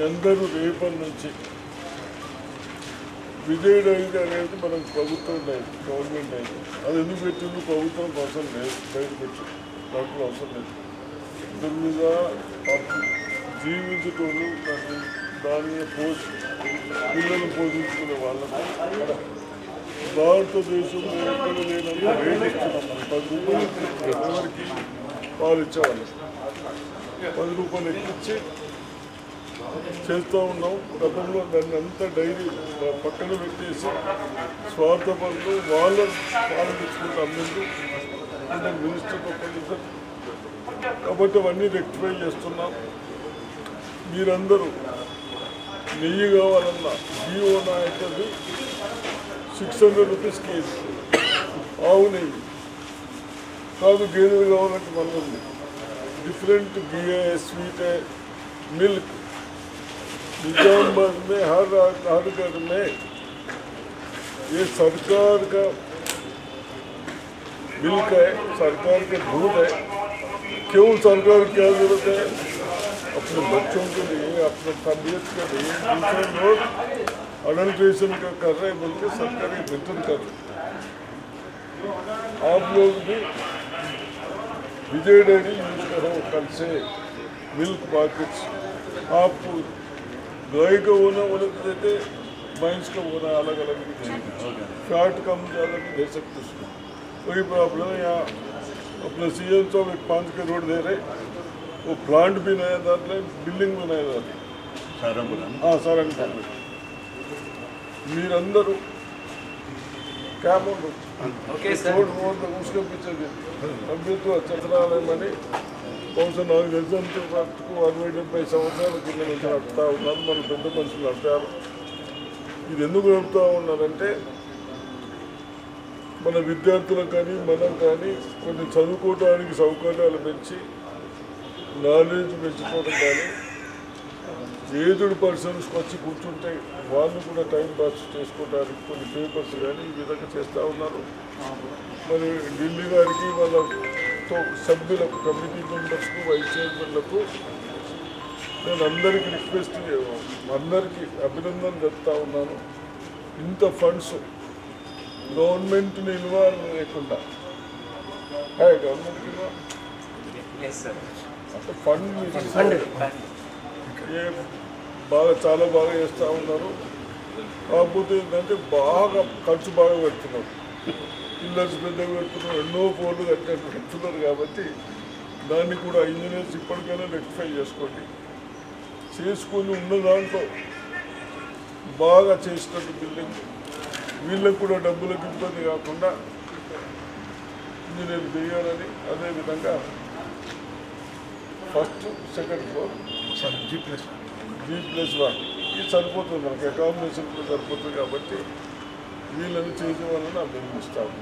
అందరూ రేపటి నుంచి విజయ్ డైరీ అనేది మనకు ప్రభుత్వం డైరీ, గవర్నమెంట్ డైరీ. అది ఎందుకు పెట్టింది? ప్రభుత్వం అవసరం లేదు, బయట పెట్టి డబ్బులు అవసరం లేదు. దాని మీద జీవించేటోళ్ళు దాని పిల్లలు పోషించుకునే వాళ్ళకు భారతదేశంలో ఎక్కడ లేనంత రేట్ ఇస్తున్నాం. 10 రూపాయలు ఎవరికి పాలు ఇచ్చేవాళ్ళు 10 రూపాయలు ఎక్కించి చేస్తూ ఉన్నాం. గతంలో దాన్ని అంతా డైరీ పక్కన పెట్టేసి స్వార్థపరులు వాళ్ళ పాలు తెచ్చుకుంటూ అమ్మేందుకు మినిస్టర్ పొజిషన్. కాబట్టి అవన్నీ రెక్టిఫై చేస్తున్నాం. మీరందరూ నెయ్యి కావాలన్నా జియో నాయకులు 600 రూపీస్ కేజీ ఆవు నెయ్యి కాదు. గేదెలు కావాలంటే మనం ఉంది डिफरेंट घी है, स्वीट है, मिल्क निजामाबाद में हर घर में ये सरकार का मिल्क है, सरकार के दूध है. क्यों सरकार क्या जरूरत है? अपने बच्चों के लिए, अपने तबीयत के लिए दूसरे लोग अडल्ट्रेशन का कर रहे बोल के सरकार ये रिटर्न कर रहे. आप लोग भी विजय डेयरी यूज करो. कल से मिल्क पैकेट्स आप गाय का होना देते, भैंस का होना अलग अलग भी दे सकते, फैट कम ज़्यादा भी दे सकते उसको, कोई प्रॉब्लम है. यहाँ अपने सीएम साहब एक 5 करोड़ दे रहे, वो प्लांट भी नया डाल रहे, बिल्डिंग भी नया डाल रहे. हाँ सारंगपुर में మీరందరూ क्या बोल ओके सर उसके पीछे अभी तो చంద్రాలయమని బహుశా నాకు తెలిసినంత వరకు 60-70 సంవత్సరాల కింద నుంచి నడుపుతూ ఉన్నారు. మన పెద్ద మనుషులు నడిపారు. ఇది ఎందుకు నడుపుతూ ఉన్నారంటే మన విద్యార్థులకు కానీ మనం కానీ కొన్ని చదువుకోవడానికి సౌకర్యాలు పెంచి నాలెడ్జ్ పెంచుకోవడం కానీ ఏజ్డ్ పర్సన్స్కి వచ్చి కూర్చుంటే వాళ్ళు కూడా టైం పాస్ చేసుకోవడానికి కొన్ని పేపర్స్ కానీ ఈ విధంగా చేస్తూ ఉన్నారు. మరి ఢిల్లీ గారికి వాళ్ళతో సభ్యులకు, కమిటీ మెంబర్స్కు, వైస్ చైర్మన్లకు నేను అందరికీ రిక్వెస్ట్ అందరికీ అభినందన చెప్తా ఉన్నాను. ఇంత ఫండ్స్ గవర్నమెంట్ని ఇన్వాల్వ్ లేకుండా గవర్నమెంట్కి అంటే ఫండ్ బాగా చాలా బాగా చేస్తూ ఉన్నారు. కాకపోతే ఏంటంటే బాగా ఖర్చు బాగా పెడుతున్నారు. పిల్లర్స్ పెద్దగా పెడుతున్నారు, ఎన్నో పోర్లు కట్టినట్టు పెడుతున్నారు. కాబట్టి దాన్ని కూడా ఇంజనీర్స్ ఇప్పటికైనా రెక్టిఫై చేసుకొని ఉన్న దాంట్లో బాగా చేసినట్టు బిల్డింగ్ వీళ్ళకు కూడా డబ్బులకు ఇబ్బంది కాకుండా ఇంజనీర్ చేయాలని. అదేవిధంగా ఫస్ట్ సెకండ్ ఫ్లోర్ G+1 ఇది సరిపోతుంది, మనకి అకామిడేషన్ కూడా సరిపోతుంది. కాబట్టి వీళ్ళని చేసే వాళ్ళని అభినందిస్తాము.